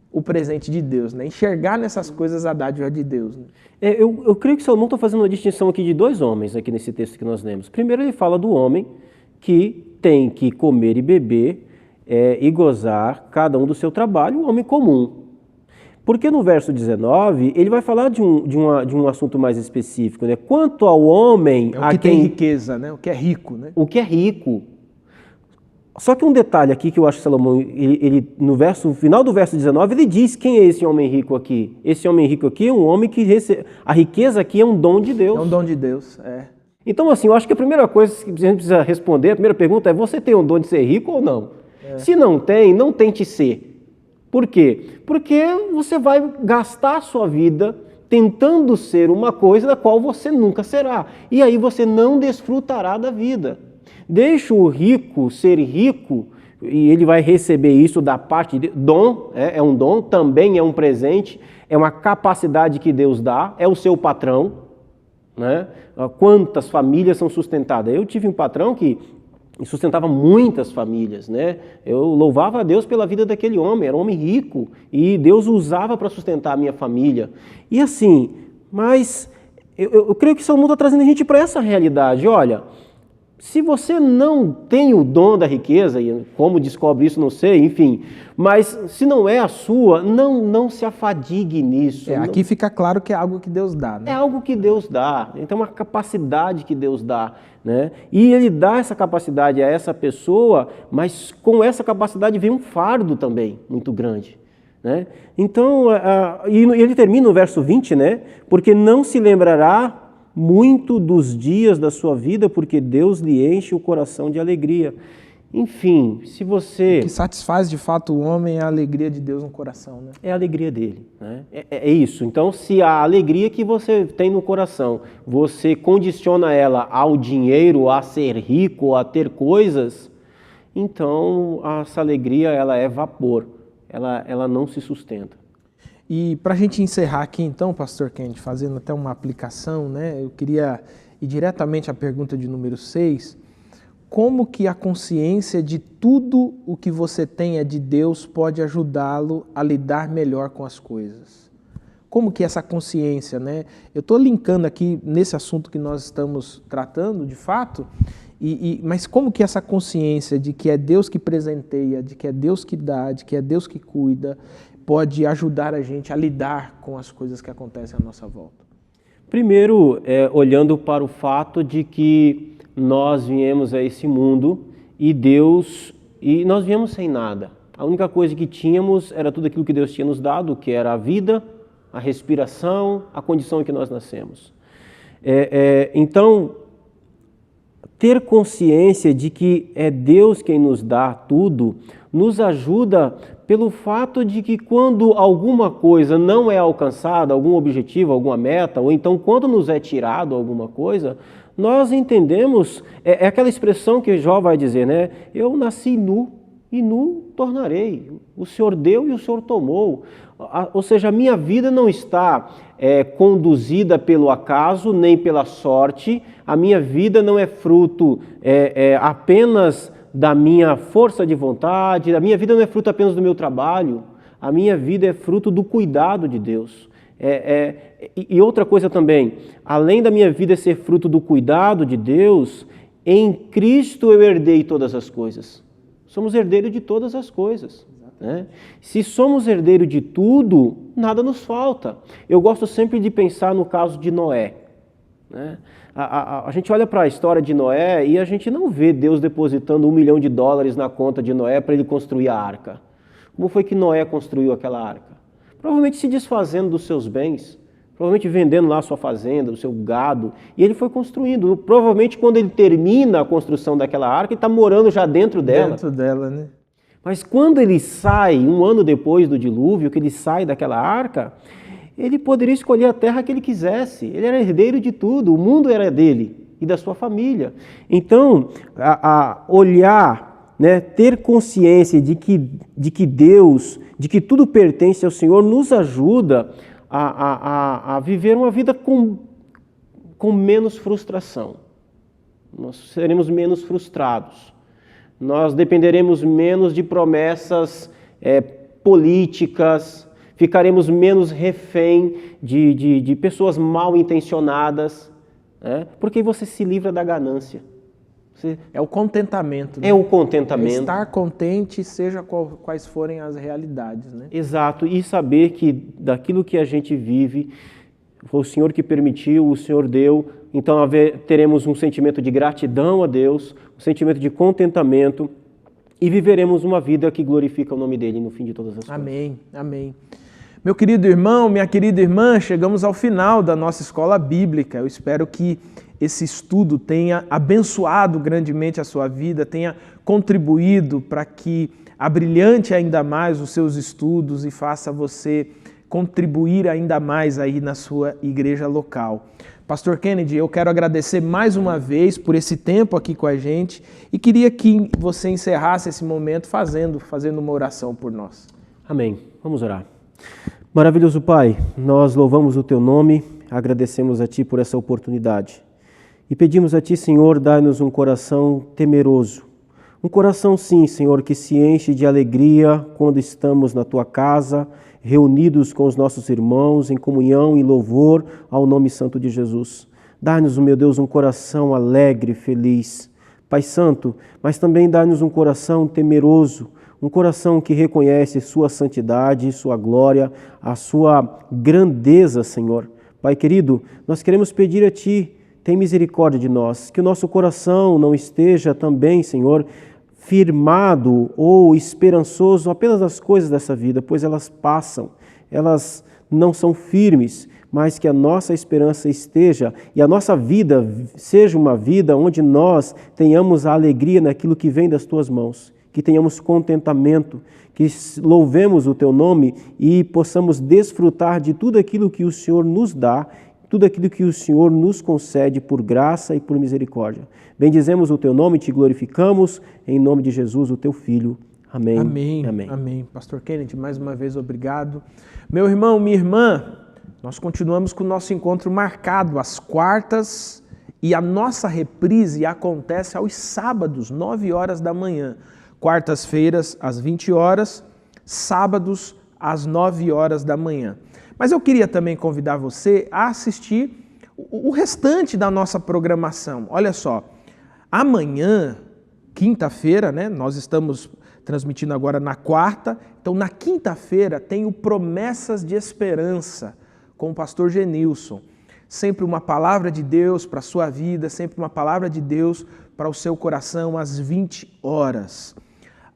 o presente de Deus, né? Enxergar nessas coisas a dádiva de Deus. Né? Eu creio que Salomão está fazendo uma distinção aqui de dois homens aqui nesse texto que nós lemos. Primeiro ele fala do homem que tem que comer e beber e gozar cada um do seu trabalho, um homem comum. Porque no verso 19 ele vai falar de um assunto mais específico, né? Quanto ao homem... É o que tem riqueza, né? O que é rico, né? O que é rico. Só que um detalhe aqui que eu acho que Salomão, no final do verso 19, ele diz quem é esse homem rico aqui. Esse homem rico aqui é um homem que a riqueza aqui é um dom de Deus. É um dom de Deus, Então, assim, eu acho que a primeira coisa que a gente precisa responder, a primeira pergunta é, você tem o dom de ser rico ou não? Se não tem, não tente ser. Por quê? Porque você vai gastar a sua vida tentando ser uma coisa da qual você nunca será. E aí você não desfrutará da vida. Deixa o rico ser rico e ele vai receber isso da parte de dom, é um dom, também é um presente, é uma capacidade que Deus dá, é o seu patrão, né? Quantas famílias são sustentadas? Eu tive um patrão que sustentava muitas famílias, né? Eu louvava a Deus pela vida daquele homem, era um homem rico e Deus o usava para sustentar a minha família. E assim, mas eu creio que Salomão está trazendo a gente para essa realidade, olha... Se você não tem o dom da riqueza, e como descobre isso, não sei, enfim, mas se não é a sua, não se afadigue nisso. Aqui fica claro que é algo que Deus dá, né? É algo que Deus dá, então é uma capacidade que Deus dá, né? E Ele dá essa capacidade a essa pessoa, mas com essa capacidade vem um fardo também muito grande, né? Então, e ele termina no verso 20, né? Porque não se lembrará muito dos dias da sua vida, porque Deus lhe enche o coração de alegria. Enfim, se você... O que satisfaz de fato o homem é a alegria de Deus no coração, né? É a alegria dele, né? É isso. Então, se a alegria que você tem no coração, você condiciona ela ao dinheiro, a ser rico, a ter coisas, então essa alegria ela é vapor, ela não se sustenta. E para a gente encerrar aqui então, Pastor Kennedy, fazendo até uma aplicação, né? Eu queria ir diretamente à pergunta de número 6. Como que a consciência de tudo o que você tem é de Deus pode ajudá-lo a lidar melhor com as coisas? Como que essa consciência, né? Eu estou linkando aqui nesse assunto que nós estamos tratando, de fato, mas como que essa consciência de que é Deus que presenteia, de que é Deus que dá, de que é Deus que cuida, pode ajudar a gente a lidar com as coisas que acontecem à nossa volta? Primeiro, olhando para o fato de que nós viemos a esse mundo e nós viemos sem nada. A única coisa que tínhamos era tudo aquilo que Deus tinha nos dado, que era a vida, a respiração, a condição em que nós nascemos. Então, ter consciência de que é Deus quem nos dá tudo, nos ajuda pelo fato de que quando alguma coisa não é alcançada, algum objetivo, alguma meta, ou então quando nos é tirado alguma coisa, nós entendemos, é aquela expressão que Jó vai dizer, né? Eu nasci nu e nu tornarei. O Senhor deu e o Senhor tomou. Ou seja, a minha vida não está conduzida pelo acaso nem pela sorte, a minha vida não é fruto apenas da minha força de vontade, a minha vida não é fruto apenas do meu trabalho, a minha vida é fruto do cuidado de Deus. E outra coisa também, além da minha vida ser fruto do cuidado de Deus, em Cristo eu herdei todas as coisas. Somos herdeiros de todas as coisas. Né? Se somos herdeiros de tudo, nada nos falta. Eu gosto sempre de pensar no caso de Noé. Né? A gente olha para a história de Noé e a gente não vê Deus depositando $1 milhão na conta de Noé para ele construir a arca. Como foi que Noé construiu aquela arca? provavelmente se desfazendo dos seus bens, provavelmente vendendo lá a sua fazenda, o seu gado, e ele foi construindo. Provavelmente quando ele termina a construção daquela arca, ele está morando já dentro dela. Dentro dela, né? Mas quando ele sai, um ano depois do dilúvio, que ele sai daquela arca, ele poderia escolher a terra que ele quisesse. Ele era herdeiro de tudo, o mundo era dele e da sua família. Então, olhar, né, ter consciência de que Deus, de que tudo pertence ao Senhor, nos ajuda a viver uma vida com menos frustração. Nós seremos menos frustrados. Nós dependeremos menos de promessas políticas, ficaremos menos refém de pessoas mal intencionadas, né? Porque você se livra da ganância. É o contentamento. Né? É o contentamento. É estar contente, seja quais forem as realidades. Né? Exato, e saber que daquilo que a gente vive, foi o Senhor que permitiu, o Senhor deu, então teremos um sentimento de gratidão a Deus, um sentimento de contentamento, e viveremos uma vida que glorifica o nome dEle no fim de todas as coisas. Amém, amém. Meu querido irmão, minha querida irmã, chegamos ao final da nossa escola bíblica. Eu espero que esse estudo tenha abençoado grandemente a sua vida, tenha contribuído para que abrilhante ainda mais os seus estudos e faça você contribuir ainda mais aí na sua igreja local. Pastor Kennedy, eu quero agradecer mais uma vez por esse tempo aqui com a gente e queria que você encerrasse esse momento fazendo uma oração por nós. Amém. Vamos orar. Maravilhoso Pai, nós louvamos o Teu nome, agradecemos a Ti por essa oportunidade e pedimos a Ti, Senhor, dai-nos um coração temeroso. Um coração, sim, Senhor, que se enche de alegria quando estamos na Tua casa, reunidos com os nossos irmãos em comunhão e louvor ao nome santo de Jesus. Dá-nos, meu Deus, um coração alegre, feliz, Pai Santo, mas também dá-nos um coração temeroso, um coração que reconhece sua santidade, sua glória, a sua grandeza, Senhor. Pai querido, nós queremos pedir a Ti, tem misericórdia de nós, que o nosso coração não esteja também, Senhor, firmado ou esperançoso apenas nas coisas dessa vida, pois elas passam, elas não são firmes, mas que a nossa esperança esteja e a nossa vida seja uma vida onde nós tenhamos a alegria naquilo que vem das Tuas mãos, que tenhamos contentamento, que louvemos o Teu nome e possamos desfrutar de tudo aquilo que o Senhor nos dá, tudo aquilo que o Senhor nos concede por graça e por misericórdia. Bendizemos o Teu nome e Te glorificamos, em nome de Jesus, o Teu Filho. Amém. Amém. Amém. Amém. Pastor Kennedy, mais uma vez, obrigado. Meu irmão, minha irmã, nós continuamos com o nosso encontro marcado às quartas e a nossa reprise acontece aos sábados, 9 horas da manhã. Quartas-feiras, às 20 horas, sábados, às 9 horas da manhã. Mas eu queria também convidar você a assistir o restante da nossa programação. Olha só, amanhã, quinta-feira, né? Nós estamos transmitindo agora na quarta, então na quinta-feira tem o Promessas de Esperança com o pastor Genilson. Sempre uma palavra de Deus para a sua vida, sempre uma palavra de Deus para o seu coração às 20 horas.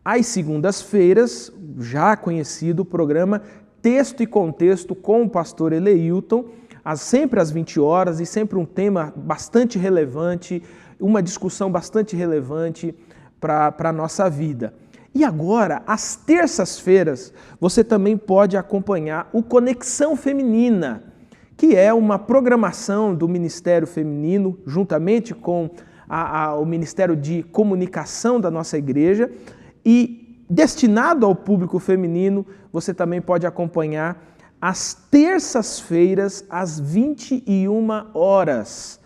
Às segundas-feiras, já conhecido o programa Texto e Contexto com o pastor Eleilton, sempre às 20 horas e sempre um tema bastante relevante, uma discussão bastante relevante para a nossa vida. E agora, às terças-feiras, você também pode acompanhar o Conexão Feminina, que é uma programação do Ministério Feminino, juntamente com o Ministério de Comunicação da nossa igreja, e destinado ao público feminino, você também pode acompanhar às terças-feiras, às 21 horas.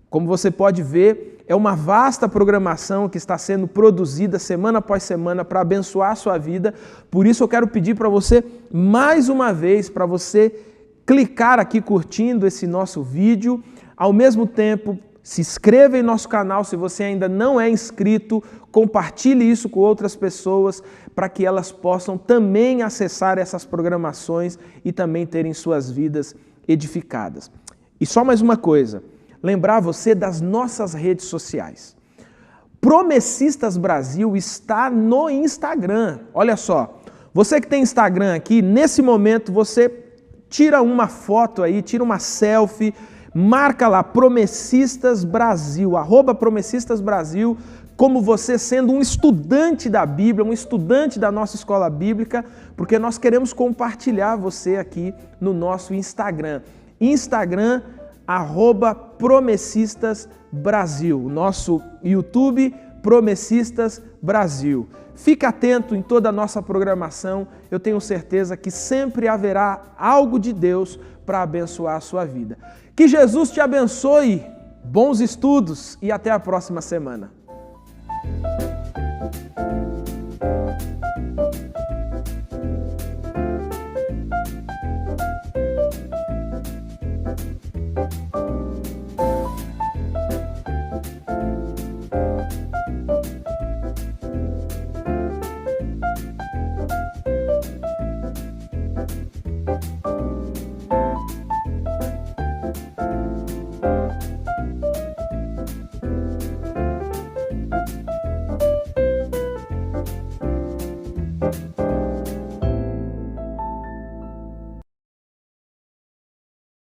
Como você pode ver, é uma vasta programação que está sendo produzida semana após semana para abençoar a sua vida. Por isso eu quero pedir para você, mais uma vez, para você clicar aqui curtindo esse nosso vídeo. Ao mesmo tempo, se inscreva em nosso canal se você ainda não é inscrito, compartilhe isso com outras pessoas para que elas possam também acessar essas programações e também terem suas vidas edificadas. E só mais uma coisa, lembrar você das nossas redes sociais. Promessistas Brasil está no Instagram. Olha só, Você que tem Instagram aqui, nesse momento você tira uma foto aí, tira uma selfie, marca lá Promessistas Brasil, @Promessistas Brasil, como você sendo um estudante da Bíblia, um estudante da nossa escola bíblica, porque nós queremos compartilhar você aqui no nosso Instagram. Instagram, @Promessistas Brasil. Nosso YouTube, Promessistas Brasil. Fique atento em toda a nossa programação, eu tenho certeza que sempre haverá algo de Deus para abençoar a sua vida. Que Jesus te abençoe, bons estudos e até a próxima semana.